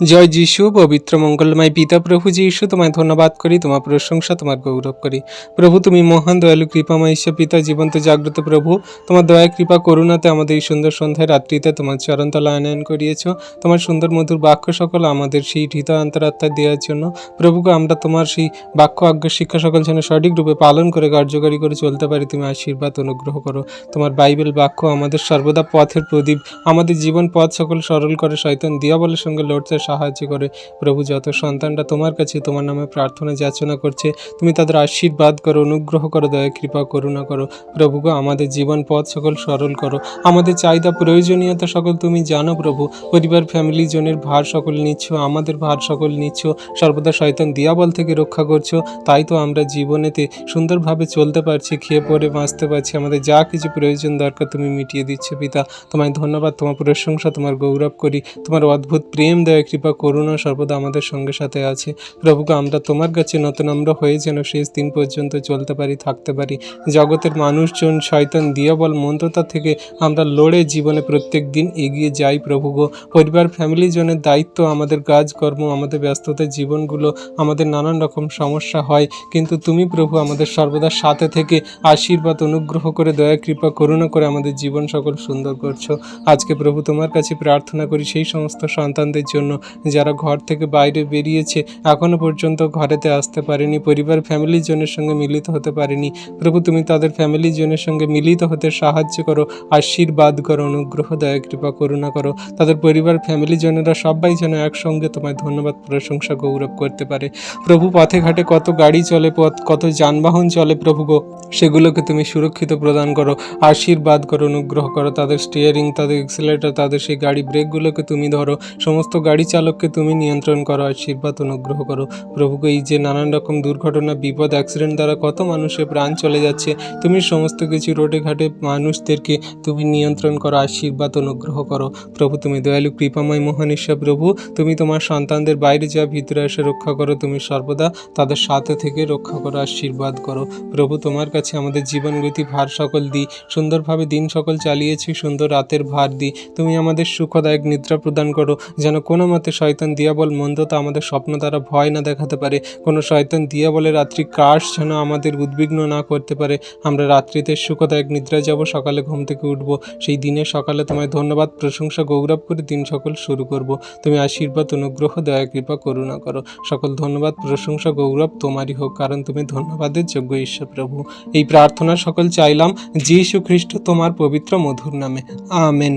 জয় যিশু। পবিত্র মঙ্গলময় পিতা প্রভু যিশু, তোমায় ধন্যবাদ করি, তোমার প্রশংসা, তোমার গৌরব করি। প্রভু তুমি মহান দয়ালু কৃপাময় ঈশ্বর পিতা, জীবন্ত জাগ্রত প্রভু। তোমার দয়া কৃপা করুণাতে আমাদের এই সুন্দর সন্ধ্যায় রাত্রিতে তোমার চরণতলা আনয়ন করিয়েছ। তোমার সুন্দর মধুর বাক্য সকল আমাদের সেই হৃদয় অন্তরাত্মা দেওয়ার জন্য প্রভুকে আমরা তোমার সেই বাক্য আজ্ঞা শিক্ষা সকল যেন সঠিক রূপে পালন করে কার্যকারী করে চলতে পারি, তুমি আশীর্বাদ অনুগ্রহ করো। তোমার বাইবেল বাক্য আমাদের সর্বদা পথের প্রদীপ, আমাদের জীবন পথ সকল সরল করে, শয়তান দিয়াবলের সঙ্গে লড়তে সাহায্য করে। প্রভু যত সন্তানরা তোমার কাছে তোমার নামে প্রার্থনা যাচনা করছে, তুমি তাদের আশীর্বাদ করো, অনুগ্রহ করো, দয়া কৃপা করুণা করো। প্রভু গো, আমাদের জীবন পথ সকল সরল করো, আমাদের চাহিদা প্রয়োজনীয়তা সকল তুমি জানো প্রভু। পরিবার ফ্যামিলি জনের ভার সকল নিচ্ছ, আমাদের ভার সকল নিচ্ছ, সর্বদা শয়তান দিয়াবল থেকে রক্ষা করছো। তাই তো আমরা জীবনেতে সুন্দরভাবে চলতে পারছি, খেয়ে পরে বাঁচতে পারছি, আমাদের যা কিছু প্রয়োজন দরকার তুমি মিটিয়ে দিচ্ছ পিতা। তোমায় ধন্যবাদ, তোমার প্রশংসা, তোমার গৌরব করি। তোমার অদ্ভুত প্রেম, দয়া কৃপা করুণা সর্বদা আমাদের সঙ্গে সাথে আছে। প্রভুকে আমরা তোমার কাছে নতুন আমরা হয়ে যেন শেষ দিন পর্যন্ত চলতে পারি, থাকতে পারি। জগতের মানুষজন, শয়তান দিয়াবল মন্দতা থেকে আমরা লড়ে জীবনে প্রত্যেক দিন এগিয়ে যাই প্রভু গো। পরিবার ফ্যামিলি জনের দায়িত্ব, আমাদের কাজকর্ম, আমাদের ব্যস্ততার জীবনগুলো, আমাদের নানান রকম সমস্যা হয়, কিন্তু তুমি প্রভু আমাদের সর্বদা সাথে থেকে আশীর্বাদ অনুগ্রহ করে, দয়া কৃপা করুণা করে আমাদের জীবন সকল সুন্দর করছো। আজকে প্রভু তোমার কাছে প্রার্থনা করি সেই সমস্ত সন্তানদের জন্য যারা ঘর থেকে বাইরে বেরিয়েছে, এখনো পর্যন্ত ঘরেতে আসতে পারেনি, পরিবার ফ্যামিলি জনের সঙ্গে মিলিত হতে পারেনি। প্রভু তুমি তাদের ফ্যামিলি জনের সঙ্গে মিলিত হতে সাহায্য করো, আশীর্বাদ করো, অনুগ্রহ, দয়া কৃপা করুণা করো। তাদের পরিবার ফ্যামিলি জনেরা সবাই যেন একসঙ্গে তোমায় ধন্যবাদ প্রশংসা গৌরব করতে পারে। প্রভু পথে ঘাটে কত গাড়ি চলে, কত যানবাহন চলে প্রভু গো, সেগুলোকে তুমি সুরক্ষিত প্রদান করো, আশীর্বাদ করো, অনুগ্রহ করো। তাদের স্টিয়ারিং, তাদের এক্সেলেটর, তাদের সেই গাড়ি ব্রেকগুলোকে তুমি ধরো, সমস্ত গাড়ি চালককে তুমি নিয়ন্ত্রণ করো, আশীর্বাদ অনুগ্রহ করো। প্রভুকে এই যে নানান রকম দুর্ঘটনা, বিপদ, অ্যাক্সিডেন্ট দ্বারা কত মানুষের প্রাণ চলে যাচ্ছে, তুমি সমস্ত কিছু রোডে ঘাটে মানুষদেরকে তুমি নিয়ন্ত্রণ করো, আশীর্বাদ অনুগ্রহ করো। প্রভু তুমি দয়ালু কৃপাময় মহান ঈশ্বর প্রভু, তুমি তোমার সন্তানদের বাইরে যা ভিতরে এসে রক্ষা করো, তুমি সর্বদা তাদের সাথে থেকে রক্ষা করো, আশীর্বাদ করো। প্রভু তোমার কাছে আমাদের জীবন গতি ভার সকল দিই, সুন্দরভাবে দিন সকল চালিয়েছি, সুন্দর রাতের ভার দিই। তুমি আমাদের সুখদায়ক নিদ্রা প্রদান করো, যেন কোনো মতে শয়তান দিয়াবল মন্দতা আমাদের স্বপ্ন দ্বারা ভয় না দেখাতে পারে, কোনো শয়তান দিয়াবলে রাত্রি কাশ যেন আমাদের উদ্বিগ্ন না করতে পারে। আমরা রাত্রিতে সুখদায়ক নিদ্রা যাব, সকালে ঘুম থেকে উঠব, সেই দিনের সকালে তোমায় ধন্যবাদ প্রশংসা গৌরব করে দিন সকল শুরু করব। তুমি আশীর্বাদ অনুগ্রহ দয়া কৃপা করুণা করো। সকল ধন্যবাদ প্রশংসা গৌরব তোমারই হোক, কারণ তুমি ধন্যবাদের যোগ্য ঈশ্বর প্রভু। এই প্রার্থনা সকল চাইলাম যীশু খ্রিস্ট তোমার পবিত্র মধুর নামে, আমেন।